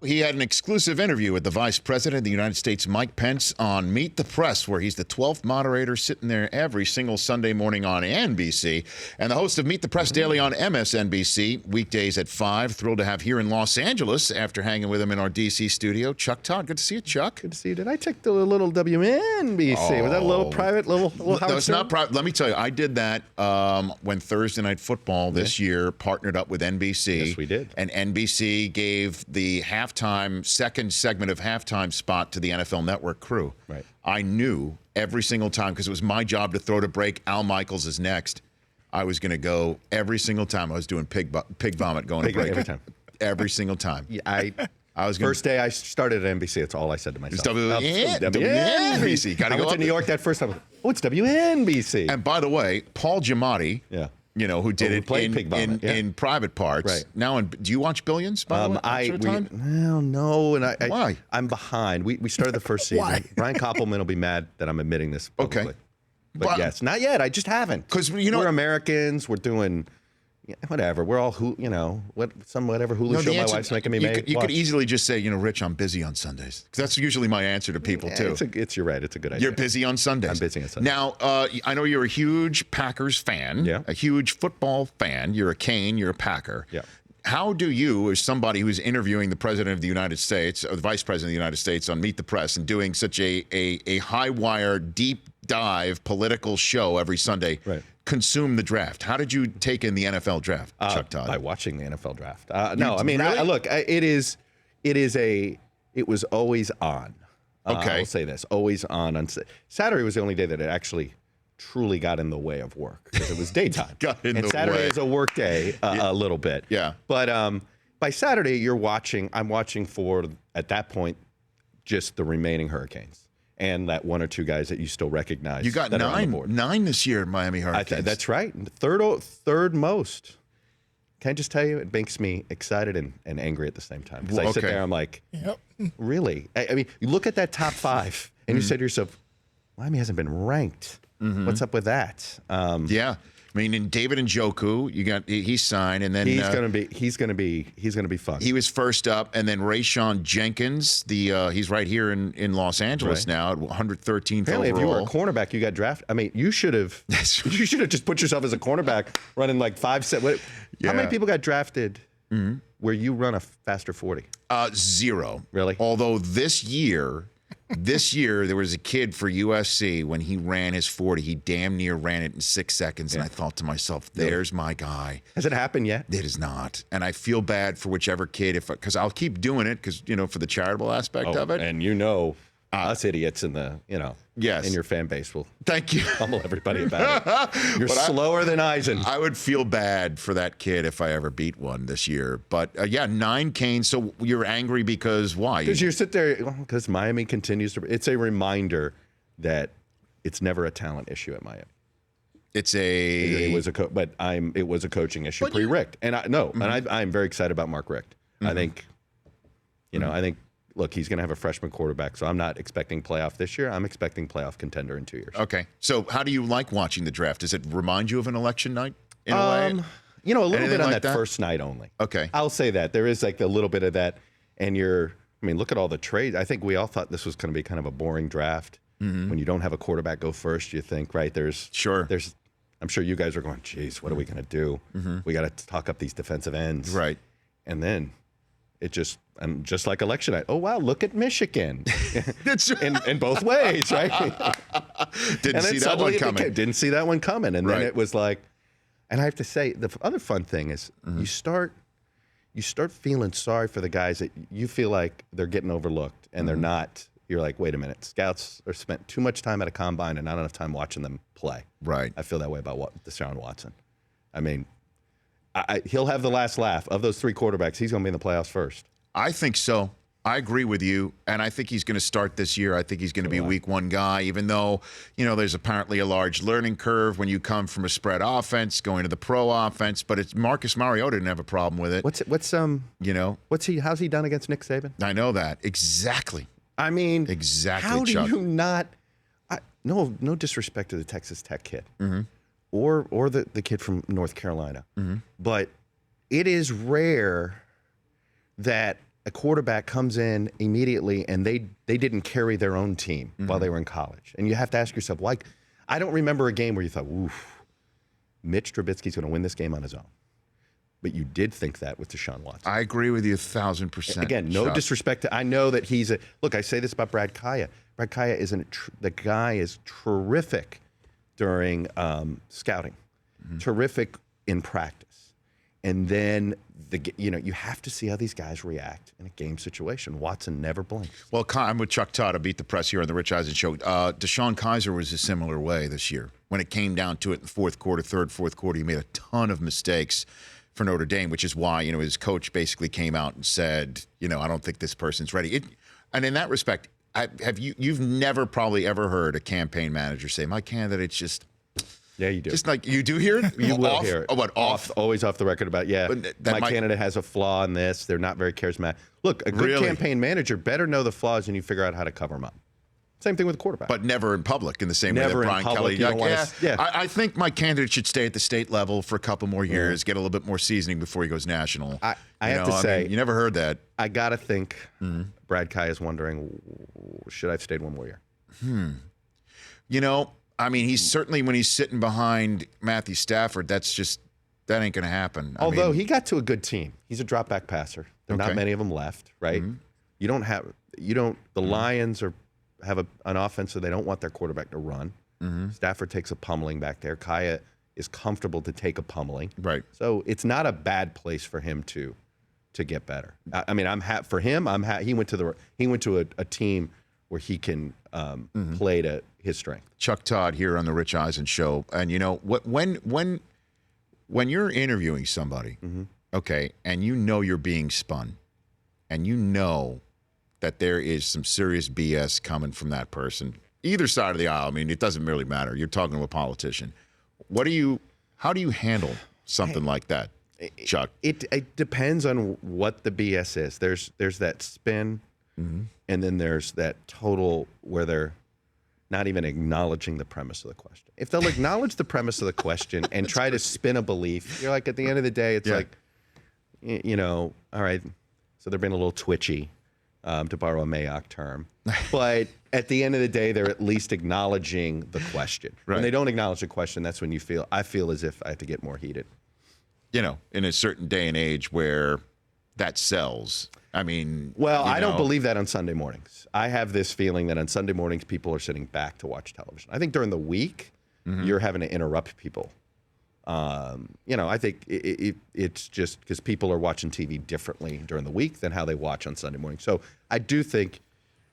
He had an exclusive interview with the Vice President of the United States, Mike Pence, on Meet the Press, where he's the 12th moderator sitting there every single Sunday morning on NBC, and the host of Meet the Press Daily on MSNBC, weekdays at 5. Thrilled to have here in Los Angeles, after hanging with him in our D.C. studio, Chuck Todd. Good to see you, Chuck. Good to see you. Did I take the little WNBC? Was that a little private, little Howard No, it's not private. Let me tell you, I did that when Thursday Night Football this year partnered up with NBC. Yes, we did. And NBC gave the second segment of halftime spot to the NFL Network crew. Right. I knew every single time, because it was my job to throw to break. Al Michaels is next. I was going to go every single time. I was doing pig vomit going to break. Every time. Every single time. Yeah, I was first day I started at NBC. That's all I said to myself. It's WNBC. Got to go to New York that first time. Oh, it's WNBC. And by the way, Paul Giamatti. Yeah. Who did it in private parts. Right. Now, do you watch Billions? By the way, no, and why? I'm behind. We started the first season. Why? Brian Koppelman will be mad that I'm admitting this publicly. Okay. But yes, not yet. I just haven't. Because we're Americans. We're doing whatever. We're all whatever Hulu show my wife's making me make. You could easily just say, Rich, I'm busy on Sundays. Because that's usually my answer to people too. You're right. It's a good idea. You're busy on Sundays. I'm busy on Sundays. Now, I know you're a huge Packers fan. Yeah. A huge football fan. You're a Cane. You're a Packer. Yeah. How do you, as somebody who's interviewing the President of the United States, or the Vice President of the United States on Meet the Press, and doing such a high-wire, deep dive political show every Sunday, consume the draft? How did you take in the NFL draft, Chuck Todd? By watching the NFL draft. No, I mean, really? Look, it was always on. Okay. I'll say this, always on. Saturday was the only day that it actually truly got in the way of work, because it was daytime. And Saturday is a work day a little bit. Yeah. But by Saturday, I'm watching for, at that point, just the remaining Hurricanes. And that one or two guys that you still recognize. You got nine this year, Miami Hurricanes. That's right. Third most. Can I just tell you, it makes me excited and angry at the same time. Because I sit there, I'm like, really? I mean, you look at that top five, and you say to yourself, Miami hasn't been ranked. What's up with that? Yeah. I mean, in David Njoku, he signed, and then he's gonna be fun. He was first up, and then Rayshon Jenkins, he's right here in Los Angeles now at 113th Apparently, overall. if you were a cornerback, you got drafted. I mean, you should have just put yourself as a cornerback, running like 5-7. How many people got drafted where you run a faster 40? 0. Really? Although this year there was a kid for USC, when he ran his 40, he damn near ran it in 6 seconds, and I thought to myself, there's my guy. Has it happened yet? It is not. And I feel bad for whichever kid, because I'll keep doing it, because, for the charitable aspect of it. And us idiots in the, in your fan base will thank you pummel everybody about it. You're slower than Eisen. I would feel bad for that kid if I ever beat one this year. But 9 Canes. So you're angry because why? Because you sit there, because Miami continues to. It's a reminder that it's never a talent issue at Miami. It was a coaching issue pre-Richt, and I'm very excited about Mark Richt. I think, look, he's going to have a freshman quarterback, so I'm not expecting playoff this year. I'm expecting playoff contender in 2 years. Okay. So how do you like watching the draft? Does it remind you of an election night in a way? A little bit on like that first night only. Okay. I'll say that. There is like a little bit of that, and look at all the trades. I think we all thought this was going to be kind of a boring draft. When you don't have a quarterback go first, you think, right, I'm sure you guys are going, geez, what are we going to do? We got to talk up these defensive ends. Right. And then just like election night. Oh, wow, look at Michigan. That's in both ways, right? Didn't see that one coming. Didn't see that one coming. And then it was like, and I have to say, the other fun thing is you start feeling sorry for the guys that you feel like they're getting overlooked, and they're not. You're like, wait a minute, scouts are spent too much time at a combine and not enough time watching them play. Right. I feel that way about Deshaun Watson. I mean, he'll have the last laugh. Of those 3 quarterbacks, he's going to be in the playoffs first. I think so. I agree with you, and I think he's going to start this year. I think he's going to be a week 1 guy, even though, there's apparently a large learning curve when you come from a spread offense going to the pro offense, but it's Marcus Mariota didn't have a problem with it. How's he done against Nick Saban? I know that. Exactly. I mean, exactly. How Chuck. do you not? No disrespect to the Texas Tech kid, or the kid from North Carolina, but it is rare that a quarterback comes in immediately and they didn't carry their own team while they were in college. And you have to ask yourself, like, I don't remember a game where you thought, oof, Mitch Trubisky's going to win this game on his own. But you did think that with Deshaun Watson. I agree with you 1,000%. Again, no disrespect to, I know that look, I say this about Brad Kaya. Brad Kaya the guy is terrific during scouting, terrific in practice. And then, you have to see how these guys react in a game situation. Watson never blinks. Well, I'm with Chuck Todd of Beat the Press here on the Rich Eisen Show. Deshaun Kaiser was a similar way this year. When it came down to it in the fourth quarter, fourth quarter, he made a ton of mistakes for Notre Dame, which is why, his coach basically came out and said, I don't think this person's ready. And in that respect, you've never probably ever heard a campaign manager say, my candidate's just... Yeah, you do. Just like you do hear it? You will hear it. Oh, what, off? Always off the record about, my candidate has a flaw in this. They're not very charismatic. Look, a good campaign manager better know the flaws and you figure out how to cover them up. Same thing with quarterback. But never in public in the same way that Brian Kelly. I think my candidate should stay at the state level for a couple more years, get a little bit more seasoning before he goes national. I have to say, you never heard that. I got to think Brad Kaya is wondering, should I have stayed one more year? He's certainly, when he's sitting behind Matthew Stafford, that ain't going to happen. Although he got to a good team. He's a drop back passer. There are not many of them left, right? The Lions have an offense, so they don't want their quarterback to run. Stafford takes a pummeling back there. Kaya is comfortable to take a pummeling. Right. So it's not a bad place for him to get better. I'm happy for him. He went to a team where he can play to his strength. Chuck Todd here on the Rich Eisen Show. And when you're interviewing somebody, okay, and you're being spun, and that there is some serious BS coming from that person, either side of the aisle. It doesn't really matter. You're talking to a politician. How do you handle something like that, Chuck? It depends on what the BS is. There's that spin, and then there's that total where they're not even acknowledging the premise of the question. If they'll acknowledge the premise of the question and try to spin a belief, you're like, at the end of the day, it's like, all right, so they're being a little twitchy. To borrow a Mayock term. But at the end of the day, they're at least acknowledging the question. Right. When they don't acknowledge the question, that's when I feel as if I have to get more heated. In a certain day and age where that sells. I don't believe that on Sunday mornings. I have this feeling that on Sunday mornings, people are sitting back to watch television. I think during the week, you're having to interrupt people. I think it's just because people are watching TV differently during the week than how they watch on Sunday morning. So I do think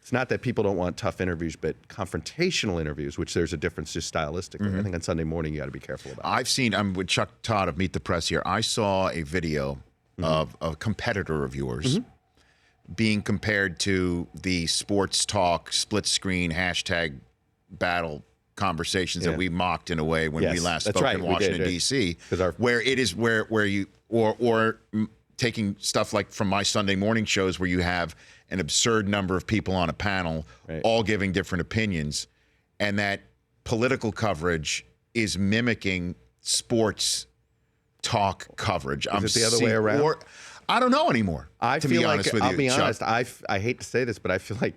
it's not that people don't want tough interviews, but confrontational interviews, which there's a difference just stylistically. I think on Sunday morning, you got to be careful about it. I'm with Chuck Todd of Meet the Press here. I saw a video of a competitor of yours being compared to the sports talk, split screen, hashtag battle conversations that we mocked in a way when we last spoke in Washington, D.C., where it is where you or taking stuff like from my Sunday morning shows where you have an absurd number of people on a panel all giving different opinions, and that political coverage is mimicking sports talk coverage. Is it the other way around? I don't know anymore. I'll be honest. I hate to say this, but I feel like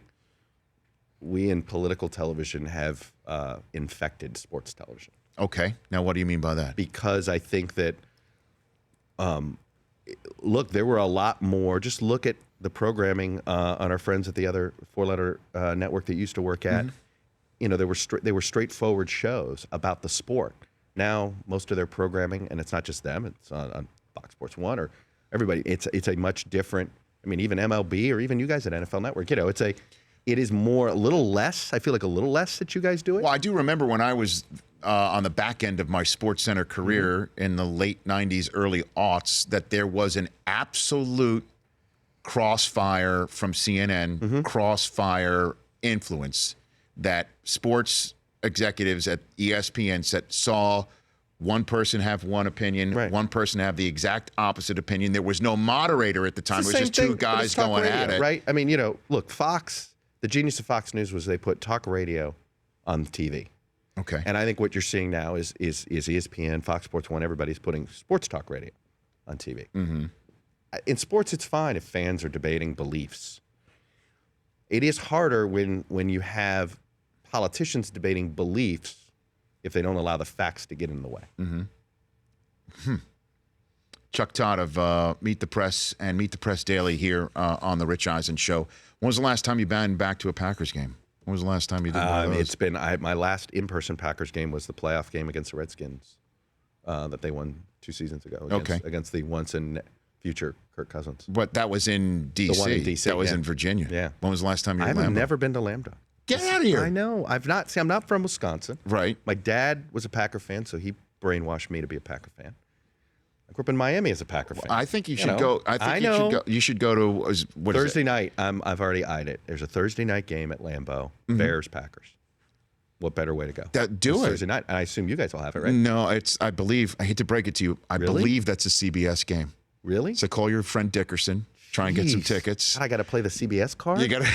we in political television have infected sports television. Okay. Now, what do you mean by that? Because I think that, look, there were a lot more. Just look at the programming on our friends at the other four-letter network that used to work at. They were straightforward shows about the sport. Now, most of their programming, and it's not just them, it's on Fox Sports 1 or everybody, it's a much different, even MLB or even you guys at NFL Network, it is more, a little less, I feel like a little less that you guys do it. Well, I do remember when I was on the back end of my SportsCenter career in the late 90s, early aughts, that there was an absolute crossfire from CNN, crossfire influence that sports executives at ESPN saw one person have one opinion, one person have the exact opposite opinion. There was no moderator at the time. It was just two guys going at it. Right? Look, Fox, the genius of Fox News was they put talk radio on TV. Okay. And I think what you're seeing now is ESPN, Fox Sports 1, everybody's putting sports talk radio on TV. in sports, it's fine if fans are debating beliefs. It is harder when you have politicians debating beliefs if they don't allow the facts to get in the way. Chuck Todd of Meet the Press and Meet the Press Daily here on the Rich Eisen Show. When was the last time you been back to a Packers game? When was the last time you did one of those? It's been my last in-person Packers game was the playoff game against the Redskins that they won 2 seasons ago against the once and future Kirk Cousins. But that was in D.C. The one in D.C., That was in Virginia. Yeah. When was the last time you were in Lambeau? I've never been to Lambda. Get out of here. I know. I'm not from Wisconsin. Right. My dad was a Packer fan, so he brainwashed me to be a Packer fan. I grew up in Miami as a Packer fan. I think you should go. I think you should go to what Thursday is it? night. I've already eyed it. There's a Thursday night game at Lambeau. Bears Packers. What better way to go? Do it Thursday night. And I assume you guys will have it, right? No, it's. I believe. I hate to break it to you. I believe that's a CBS game. Really? So call your friend Dickerson. Try and get some tickets. God, I got to play the CBS card. You got to.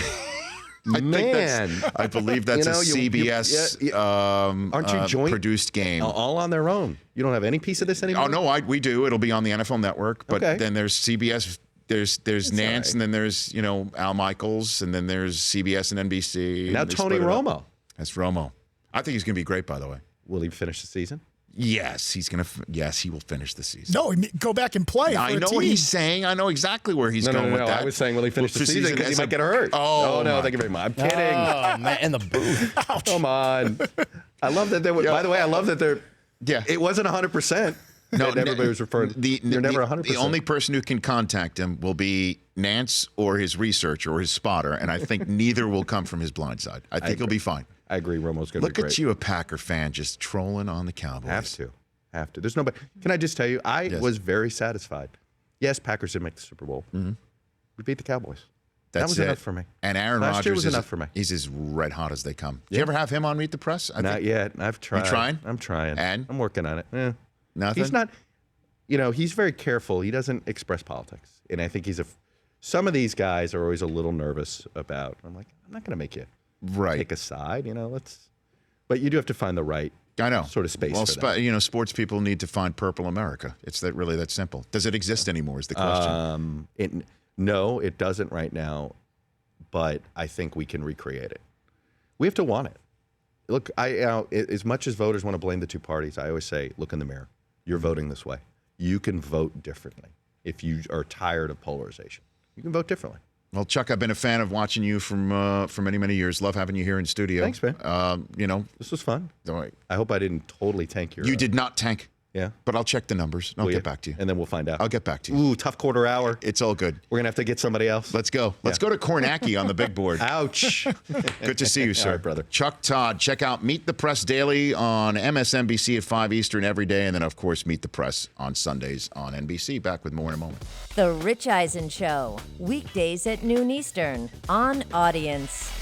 I believe that's a CBS aren't you joint produced game. All on their own. You don't have any piece of this anymore? Oh no, we do. It'll be on the NFL Network. But Okay. then there's CBS. There's Nance, and then there's Al Michaels, and then there's CBS and NBC. And now Tony Romo. That's Romo. I think he's going to be great. By the way. Will he finish the season? Yes, he's gonna. Yes, he will finish the season. No, go back and play. I know what he's saying. I know exactly where he's going with that. I was saying, will he finish the season because he might get hurt? Oh, no, thank you very much. I'm kidding. Oh, man, in the booth. Come on. I love that. By the way, I love that they're. Yeah, it wasn't 100%. No, everybody was referring. You're never 100%. The only person who can contact him will be Nance or his researcher or his spotter, and I think neither will come from his blind side. I think he'll be fine. I agree. Romo's going to be great. Look at you, a Packer fan, just trolling on the Cowboys. Have to. There's nobody. Can I just tell you? I was very satisfied. Yes, Packers did make the Super Bowl. We beat the Cowboys. That was enough for me. And Aaron Last year Rodgers was enough for me. He's as red hot as they come. Did you ever have him on Meet the Press? Not yet. I've tried. You trying? I'm trying. And? I'm working on it. Nothing? He's not. He's very careful. He doesn't express politics, and I think some of these guys are always a little nervous about. I'm like, I'm not going to make you take a side. But you do have to find the right. I know. Sort of space for that. Sports people need to find Purple America. It's really that simple. Does it exist anymore is the question. No, it doesn't right now, but I think we can recreate it. We have to want it. Look, as much as voters want to blame the two parties, I always say, look in the mirror. You're voting this way. You can vote differently if you are tired of polarization. You can vote differently. Well, Chuck, I've been a fan of watching you for many, many years. Love having you here in studio. Thanks, man. This was fun. I hope I didn't totally tank your. You did not tank. Yeah. But I'll check the numbers. I'll get back to you. And then we'll find out. I'll get back to you. Ooh, tough quarter hour. It's all good. We're going to have to get somebody else. Let's go. Let's go to Kornacki on the big board. Ouch. Good to see you, sir. All right, brother. Chuck Todd. Check out Meet the Press Daily on MSNBC at 5 Eastern every day. And then, of course, Meet the Press on Sundays on NBC. Back with more in a moment. The Rich Eisen Show. Weekdays at noon Eastern on Audience.